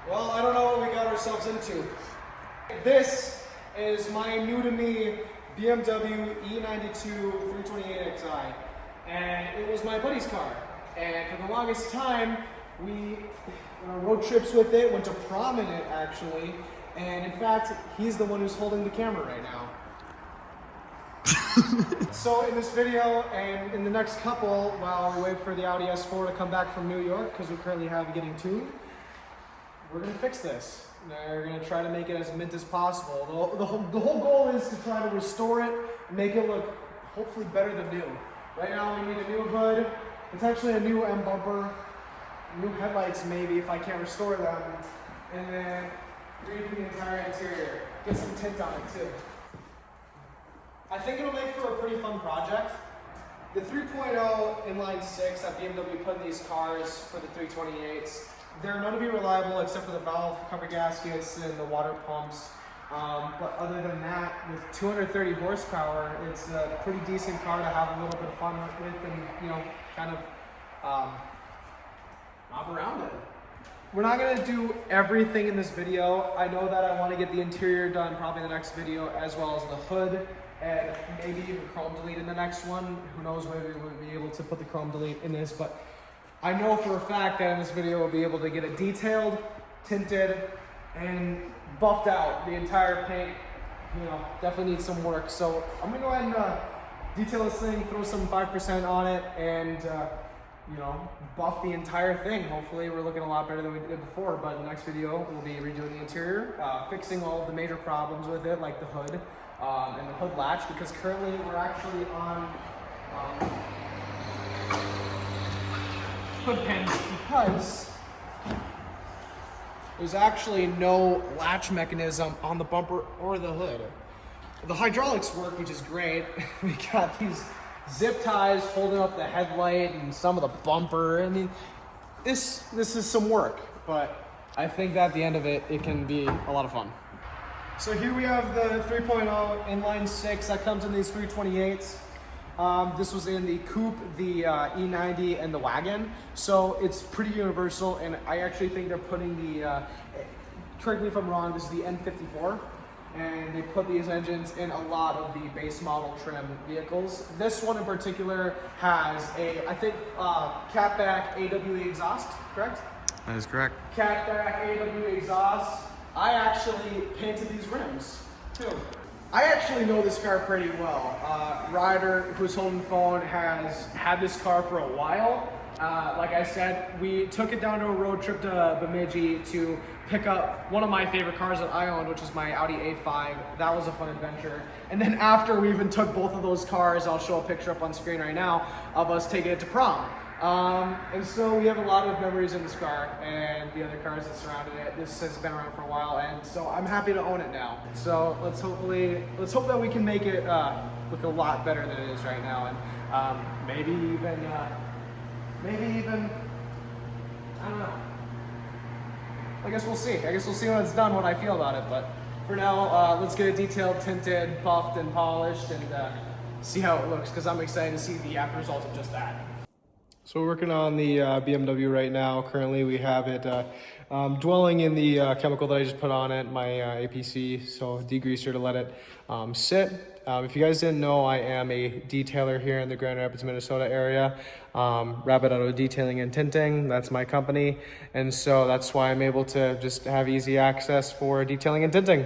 Well, I don't know what we got ourselves into. This is my new to me BMW E92 328xi, and it was my buddy's car. And for the longest time, we road trips with it, went to prom in it actually, and in fact, he's the one who's holding the camera right now. So in this video and in the next couple, while we wait for the Audi S4 to come back from New York, because we currently have it getting tuned, we're gonna fix this. We're gonna try to make it as mint as possible. The whole goal is to try to restore it and make it look hopefully better than new. Right now we need a new hood, potentially a new M bumper, new headlights maybe if I can't restore them, and then redo the entire interior. Get some tint on it too. I think it'll make for a pretty fun project. The 3.0 inline 6 that BMW put in these cars for the 328s, they're known to be reliable except for the valve cover gaskets and the water pumps. But other than that, with 230 horsepower, it's a pretty decent car to have a little bit of fun with and, kind of mob around it. We're not gonna do everything in this video. I know that I wanna get the interior done probably in the next video, as well as the hood, and maybe even chrome delete in the next one. Who knows, maybe we'll be able to put the chrome delete in this, but I know for a fact that in this video we'll be able to get it detailed, tinted, and buffed out. The entire paint, definitely needs some work. So I'm gonna go ahead and detail this thing, throw some 5% on it, and buff the entire thing. Hopefully we're looking a lot better than we did before, but in the next video we'll be redoing the interior, fixing all of the major problems with it, like the hood, and the hood latch, because currently we're actually on hood pins because there's actually no latch mechanism on the bumper or the hood. The hydraulics work, which is great. We got these zip ties holding up the headlight and some of the bumper. I mean, this is some work, but I think that at the end of it, it can be a lot of fun. So here we have the 3.0 inline 6 that comes in these 328s. This was in the coupe, the E90, and the wagon. So it's pretty universal, and I actually think they're putting the, correct me if I'm wrong, this is the N54. And they put these engines in a lot of the base model trim vehicles. This one in particular has a, I think, catback AWE exhaust, correct? That is correct. Catback AWE exhaust. I actually painted these rims, too. I actually know this car pretty well. Ryder, who's holding the phone, has had this car for a while. Like I said, we took it down to a road trip to Bemidji to pick up one of my favorite cars that I owned, which is my Audi A5. That was a fun adventure. And then after we even took both of those cars, I'll show a picture up on screen right now of us taking it to prom. And so we have a lot of memories in this car and the other cars that surrounded it. This has been around for a while, and so I'm happy to own it now. So let's hope that we can make it look a lot better than it is right now, and maybe even, I don't know. I guess we'll see. I guess we'll see when it's done, what I feel about it. But for now, let's get it detailed, tinted, buffed, and polished, and see how it looks, because I'm excited to see the after result of just that. So we're working on the BMW right now. Currently we have it dwelling in the chemical that I just put on it, my APC, so degreaser to let it sit. If you guys didn't know, I am a detailer here in the Grand Rapids, Minnesota area. Rapid Auto Detailing and Tinting, that's my company. And so that's why I'm able to just have easy access for detailing and tinting,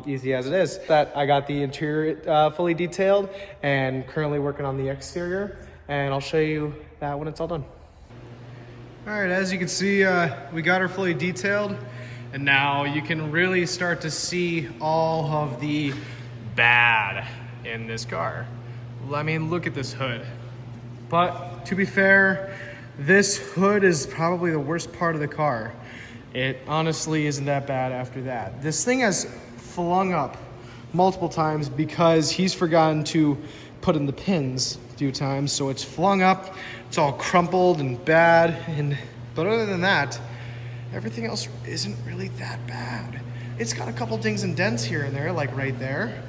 easy as it is. That I got the interior fully detailed and currently working on the exterior. And I'll show you that when it's all done. All right, as you can see, we got her fully detailed, and now you can really start to see all of the bad in this car. I mean, look at this hood. But to be fair, this hood is probably the worst part of the car. It honestly isn't that bad after that. This thing has flung up multiple times because he's forgotten to put in the pins a few times, so it's flung up, it's all crumpled and bad, but other than that, everything else isn't really that bad. It's got a couple dings and dents here and there, like right there.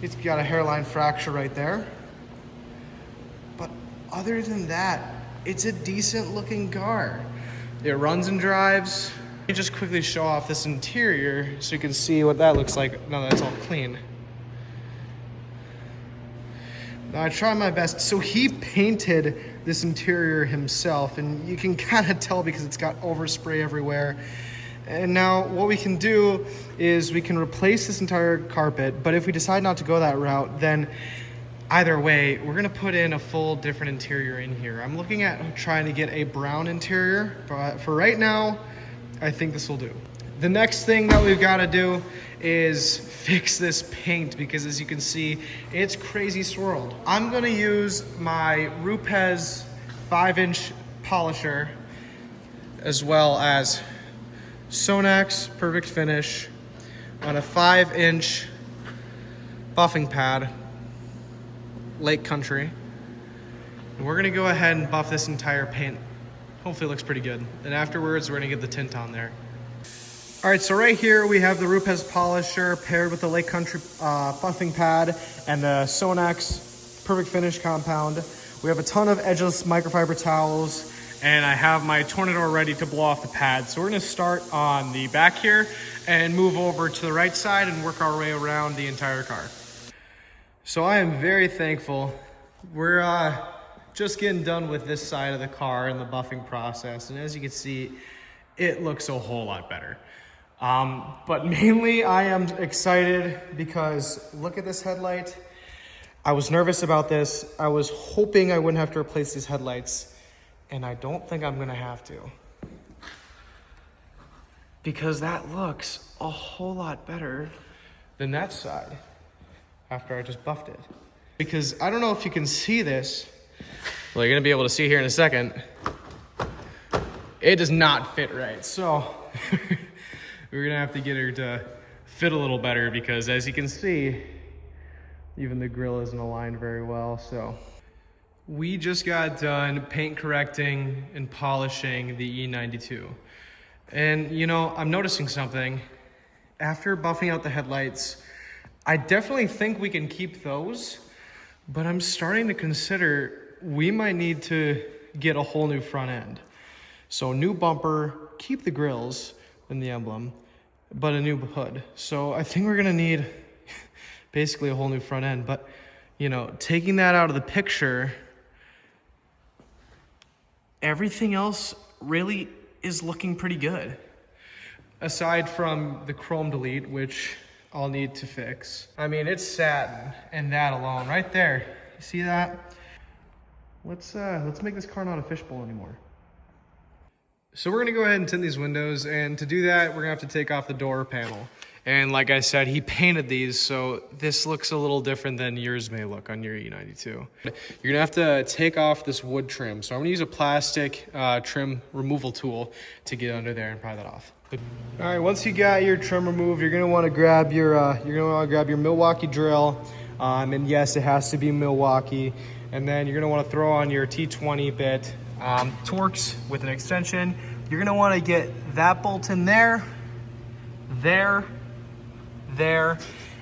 It's got a hairline fracture right there. But other than that, it's a decent looking car. It runs and drives. Let me just quickly show off this interior so you can see what that looks like now that it's all clean. Now I try my best. So he painted this interior himself, and you can kind of tell because it's got overspray everywhere. And now what we can do is we can replace this entire carpet, but if we decide not to go that route, then either way, we're gonna put in a full different interior in here. I'm looking at trying to get a brown interior, but for right now, I think this will do. The next thing that we've gotta do is fix this paint because as you can see, it's crazy swirled. I'm gonna use my Rupes 5-inch polisher as well as Sonax Perfect Finish on a 5-inch buffing pad, Lake Country. And we're gonna go ahead and buff this entire paint. Hopefully it looks pretty good. And afterwards, we're gonna get the tint on there. All right, so right here we have the Rupes polisher paired with the Lake Country buffing pad and the Sonax Perfect Finish compound. We have a ton of edgeless microfiber towels, and I have my Tornador ready to blow off the pad. So we're gonna start on the back here and move over to the right side and work our way around the entire car. So I am very thankful. We're just getting done with this side of the car and the buffing process. And as you can see, it looks a whole lot better. But mainly I am excited because look at this headlight. I was nervous about this. I was hoping I wouldn't have to replace these headlights, and I don't think I'm gonna have to. Because that looks a whole lot better than that side after I just buffed it. Because I don't know if you can see this. Well, you're gonna be able to see here in a second. It does not fit right. So we're gonna have to get her to fit a little better because as you can see, even the grill isn't aligned very well. So we just got done paint correcting and polishing the E92. And you know, I'm noticing something. After buffing out the headlights, I definitely think we can keep those, but I'm starting to consider we might need to get a whole new front end. So new bumper, keep the grills and the emblem, but a new hood. So I think we're gonna need basically a whole new front end, but you know, taking that out of the picture, everything else really is looking pretty good. Aside from the chrome delete, which I'll need to fix. I mean, it's satin and that alone right there. You see that? Let's make this car not a fishbowl anymore. So we're gonna go ahead and tint these windows, and to do that, we're gonna have to take off the door panel. And like I said, he painted these, so this looks a little different than yours may look on your E92. You're gonna have to take off this wood trim. So I'm gonna use a plastic trim removal tool to get under there and pry that off. All right, once you got your trim removed, you're gonna wanna grab your Milwaukee drill. And yes, it has to be Milwaukee. And then you're gonna wanna throw on your T20 bit, Torx with an extension. You're gonna wanna get that bolt in there, there,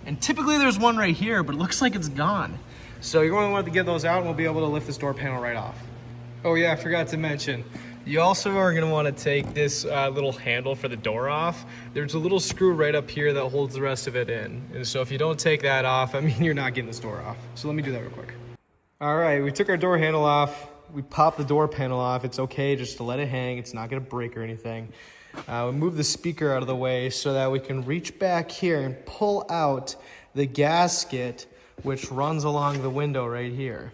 and typically there's one right here, but it looks like it's gone. So you're going to want to get those out and we'll be able to lift this door panel right off. Oh yeah, I forgot to mention, you also are going to want to take this little handle for the door off. There's a little screw right up here that holds the rest of it in. And so if you don't take that off, I mean, you're not getting this door off. So let me do that real quick. All right, we took our door handle off. We popped the door panel off. It's okay just to let it hang. It's not going to break or anything. We move the speaker out of the way so that we can reach back here and pull out the gasket which runs along the window right here.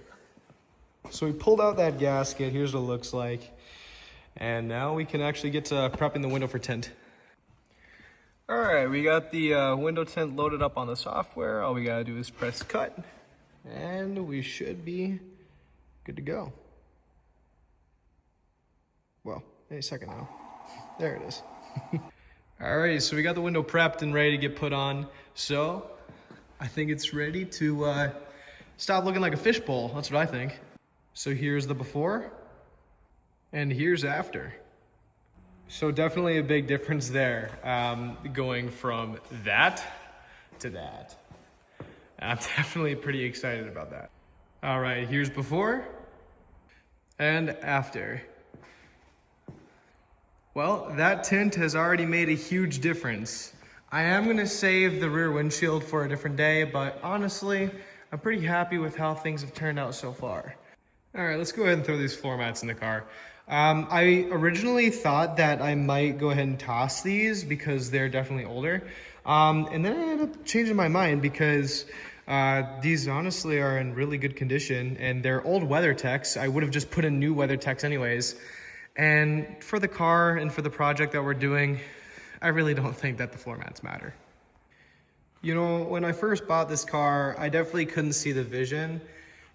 So we pulled out that gasket. Here's what it looks like. And now we can actually get to prepping the window for tint. All right, we got the window tint loaded up on the software. All we gotta do is press cut and we should be good to go. Well, any second now. There it is. All right, so we got the window prepped and ready to get put on. So I think it's ready to stop looking like a fishbowl. That's what I think. So here's the before and here's after. So definitely a big difference there, going from that to that. I'm definitely pretty excited about that. All right, here's before and after. Well, that tint has already made a huge difference. I am gonna save the rear windshield for a different day, but honestly, I'm pretty happy with how things have turned out so far. All right, let's go ahead and throw these floor mats in the car. I originally thought that I might go ahead and toss these because they're definitely older. And then I ended up changing my mind because these honestly are in really good condition and they're old WeatherTechs. I would have just put in new WeatherTechs anyways. And for the car and for the project that we're doing, I really don't think that the floor mats matter. You know, when I first bought this car, I definitely couldn't see the vision.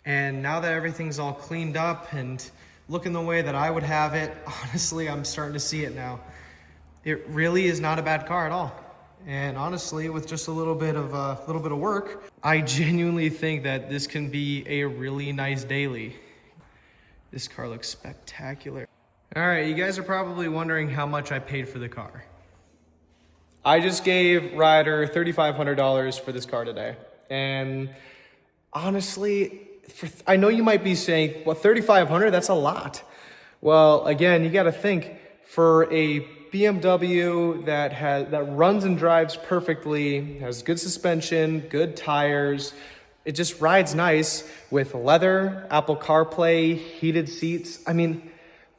And now that everything's all cleaned up and looking the way that I would have it, honestly, I'm starting to see it now. It really is not a bad car at all. And honestly, with just a little bit of work, I genuinely think that this can be a really nice daily. This car looks spectacular. All right, you guys are probably wondering how much I paid for the car. I just gave Ryder $3,500 for this car today. And honestly, I know you might be saying, well, $3,500, that's a lot. Well, again, you gotta think, for a BMW that runs and drives perfectly, has good suspension, good tires, it just rides nice with leather, Apple CarPlay, heated seats. I mean,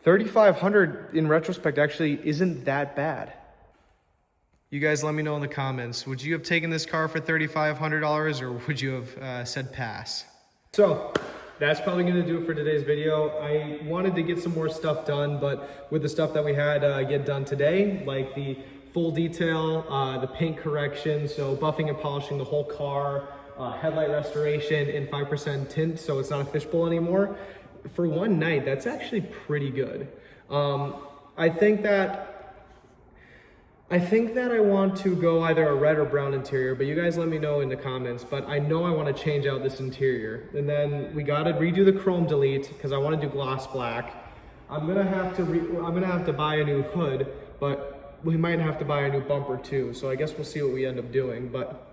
$3,500 in retrospect actually isn't that bad. You guys let me know in the comments, would you have taken this car for $3,500 or would you have said pass? So that's probably gonna do it for today's video. I wanted to get some more stuff done, but with the stuff that we had get done today, like the full detail, the paint correction, so buffing and polishing the whole car, headlight restoration in 5% tint, so it's not a fishbowl anymore. For one night, that's actually pretty good. I think that I want to go either a red or brown interior, but you guys let me know in the comments. But I know I want to change out this interior. And then we got to redo the chrome delete because I want to do gloss black. I'm gonna have to buy a new hood, but we might have to buy a new bumper too. So I guess we'll see what we end up doing. But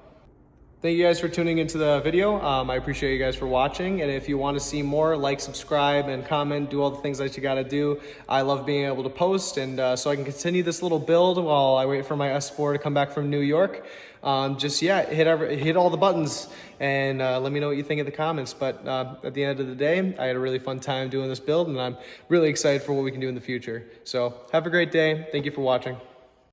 thank you guys for tuning into the video. I appreciate you guys for watching. And if you want to see more, like, subscribe, and comment, do all the things that you got to do. I love being able to post, and so I can continue this little build while I wait for my S4 to come back from New York. Hit all the buttons and let me know what you think in the comments. But at the end of the day, I had a really fun time doing this build, and I'm really excited for what we can do in the future. So have a great day. Thank you for watching.